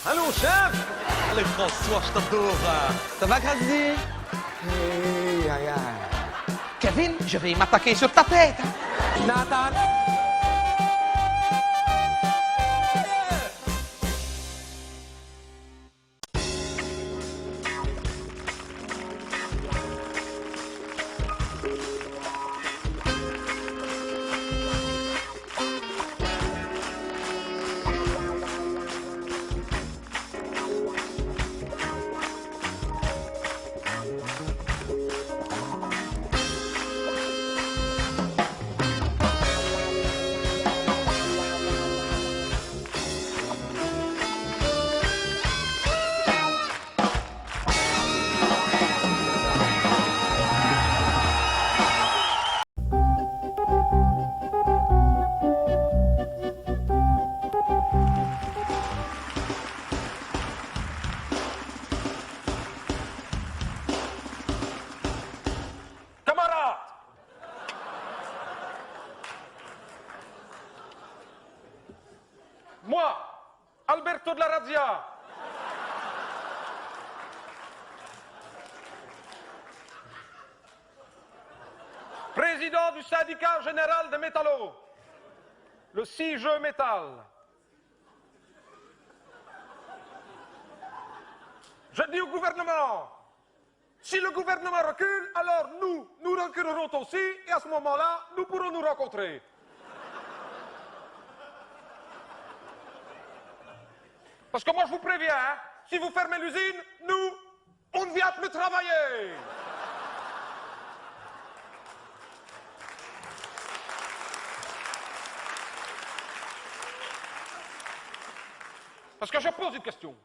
Allô, chef! Allez, François, je t'adore. Ça va, Grady? Aïe, aïe, aïe. Kevin, je vais m'attaquer sur ta tête. Nathan! Camarades, moi, Alberto de la Razia, président du syndicat général des métallos, le 6 jeux métal. Je dis au gouvernement, si le gouvernement recule, alors nous reculerons aussi, et à ce moment-là, nous pourrons nous rencontrer. Parce que moi, je vous préviens, hein, si vous fermez l'usine, nous, on ne vient plus travailler. Parce que je pose une question.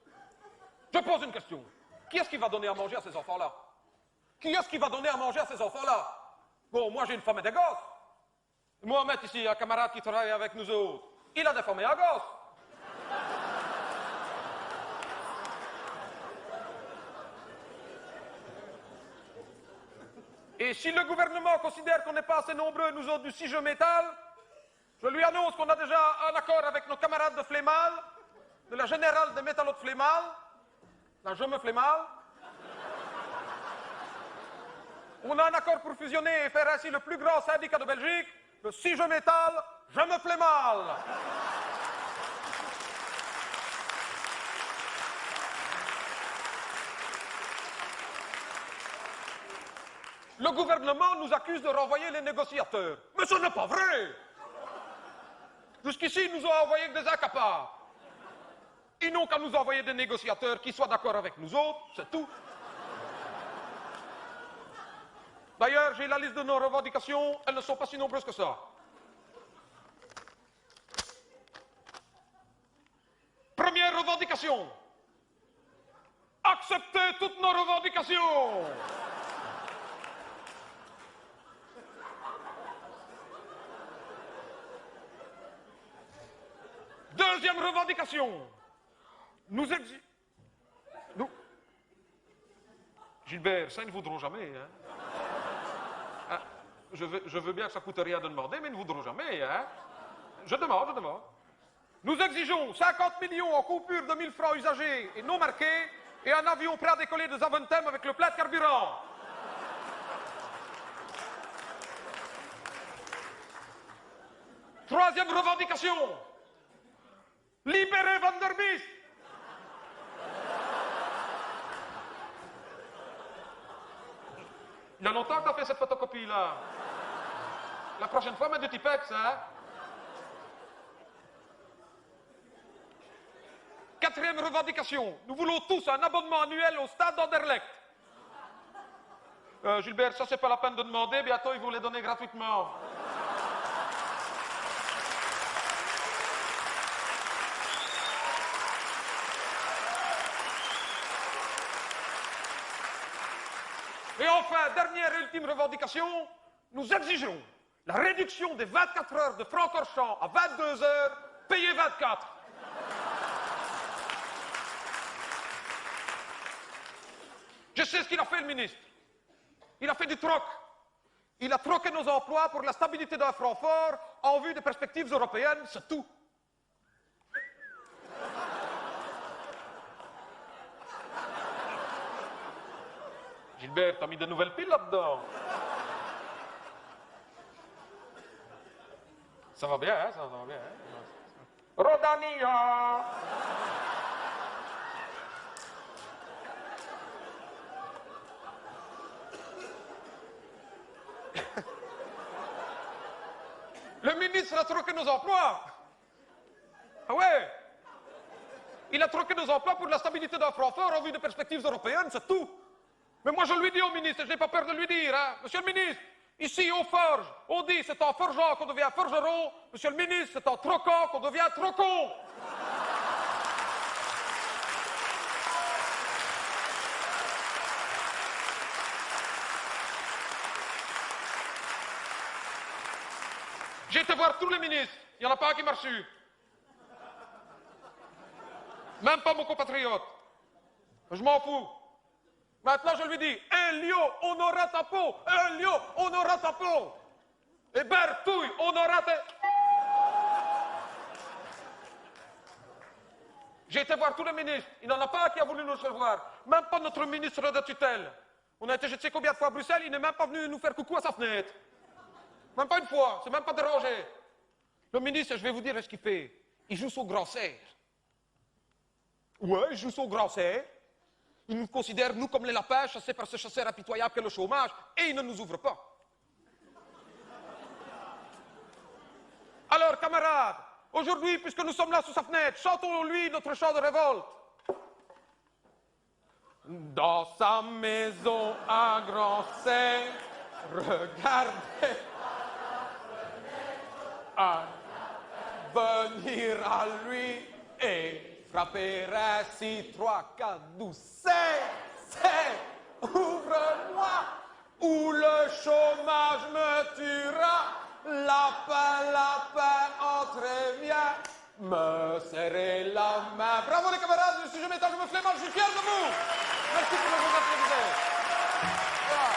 Je pose une question. Qui est-ce qui va donner à manger à ces enfants-là? Qui est-ce qui va donner à manger à ces enfants-là? Bon, moi j'ai une femme et des gosses. Mohamed ici, un camarade qui travaille avec nous autres, il a des femmes et un gosse. Et si le gouvernement considère qu'on n'est pas assez nombreux, nous autres du 6 jeux métal, je lui annonce qu'on a déjà un accord avec nos camarades de Flémal, de la Générale des métallos de Flémal. Là, je me fais mal. On a un accord pour fusionner et faire ainsi le plus grand syndicat de Belgique. Le 6 jeux métal, je me fais mal. Le gouvernement nous accuse de renvoyer les négociateurs. Mais ce n'est pas vrai. Jusqu'ici, ils nous ont envoyé que des incapables. Ils n'ont qu'à nous envoyer des négociateurs qui soient d'accord avec nous autres, c'est tout. D'ailleurs, j'ai la liste de nos revendications, elles ne sont pas si nombreuses que ça. Première revendication. Acceptez toutes nos revendications. Deuxième revendication. Nous exigons... Nous... Gilbert, ça, ils ne voudront jamais, hein. Ah, je veux bien que ça coûte rien de demander, mais ils ne voudront jamais, hein. Je demande. Nous exigeons 50 millions en coupure de 1000 francs usagés et non marqués et un avion prêt à décoller de Zaventem avec le plein de carburant. Troisième revendication. Libérez Van der Biest. Il y a longtemps que tu as fait cette photocopie-là. La prochaine fois, mets du Tipex, hein. Quatrième revendication. Nous voulons tous un abonnement annuel au stade d'Anderlecht. Gilbert, ça, c'est pas la peine de demander. Bientôt, ils vont les donner gratuitement. Et enfin, dernière et ultime revendication, nous exigeons la réduction des 24 heures de Francorchamps à 22 heures, payées 24. Je sais ce qu'il a fait, le ministre. Il a fait du troc. Il a troqué nos emplois pour la stabilité d'un franc fort en vue des perspectives européennes, c'est tout. Gilbert, t'as mis de nouvelles piles là-dedans. Ça va bien, hein, ça va bien. Hein. Rodania. Le ministre a troqué nos emplois. Ah ouais. Il a troqué nos emplois pour la stabilité d'un franc fort en vue des perspectives européennes, c'est tout. Mais moi je lui dis au ministre, je n'ai pas peur de lui dire, hein, monsieur le ministre, ici on forge, on dit c'est en forgeant qu'on devient forgeron, monsieur le ministre, c'est en troquant qu'on devient trocon. J'ai été voir tous les ministres, il n'y en a pas un qui m'a reçu. Même pas mon compatriote. Je m'en fous. Maintenant, je lui dis, Elio, on aura ta peau. Elio, on aura ta peau. Et Bertouille, on aura ta... J'ai été voir tous les ministres. Il n'y en a pas un qui a voulu nous recevoir. Même pas notre ministre de tutelle. On a été je ne sais combien de fois à Bruxelles, il n'est même pas venu nous faire coucou à sa fenêtre. Même pas une fois, c'est même pas dérangé. Le ministre, je vais vous dire ce qu'il fait. Il joue son grand serre. Ouais, il joue son grand serre. Il nous considère, nous, comme les lapins, chassés par ce chasseur impitoyable qu'est le chômage, et il ne nous ouvre pas. Alors, camarades, aujourd'hui, puisque nous sommes là sous sa fenêtre, chantons-lui notre chant de révolte. Dans sa maison à grand serre, regardez à venir à lui et frapper ainsi 3, 4, 12, c'est, ouvre-moi, ou le chômage me tuera, lapin, lapin, entrez, viens, me serrer la main. Bravo les camarades, je suis jamais état, je me flémant, je suis fier de vous. Merci pour le vous applaudissez. Voilà.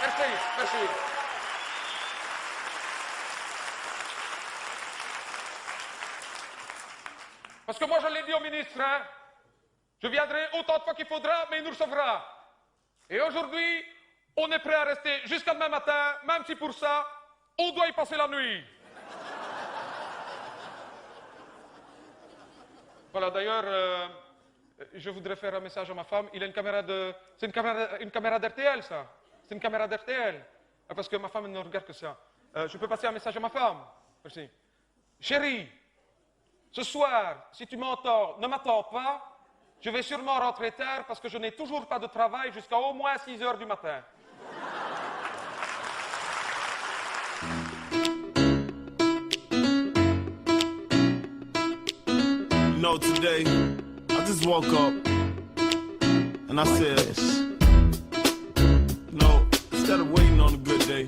Merci, merci. Parce que moi, je l'ai dit au ministre, hein, je viendrai autant de fois qu'il faudra, mais il nous recevra. Et aujourd'hui, on est prêt à rester jusqu'à demain matin, même si pour ça, on doit y passer la nuit. Voilà, d'ailleurs, je voudrais faire un message à ma femme. Il a une caméra de... C'est une caméra d'RTL, ça. C'est une caméra d'RTL. Parce que ma femme ne regarde que ça. Je peux passer un message à ma femme. Merci. Chérie, ce soir, si tu m'entends, ne m'attends pas. Je vais sûrement rentrer tard parce que je n'ai toujours pas de travail jusqu'à au moins 6 heures du matin. You know, today, I just woke up and I said, you know, instead of waiting on a good day,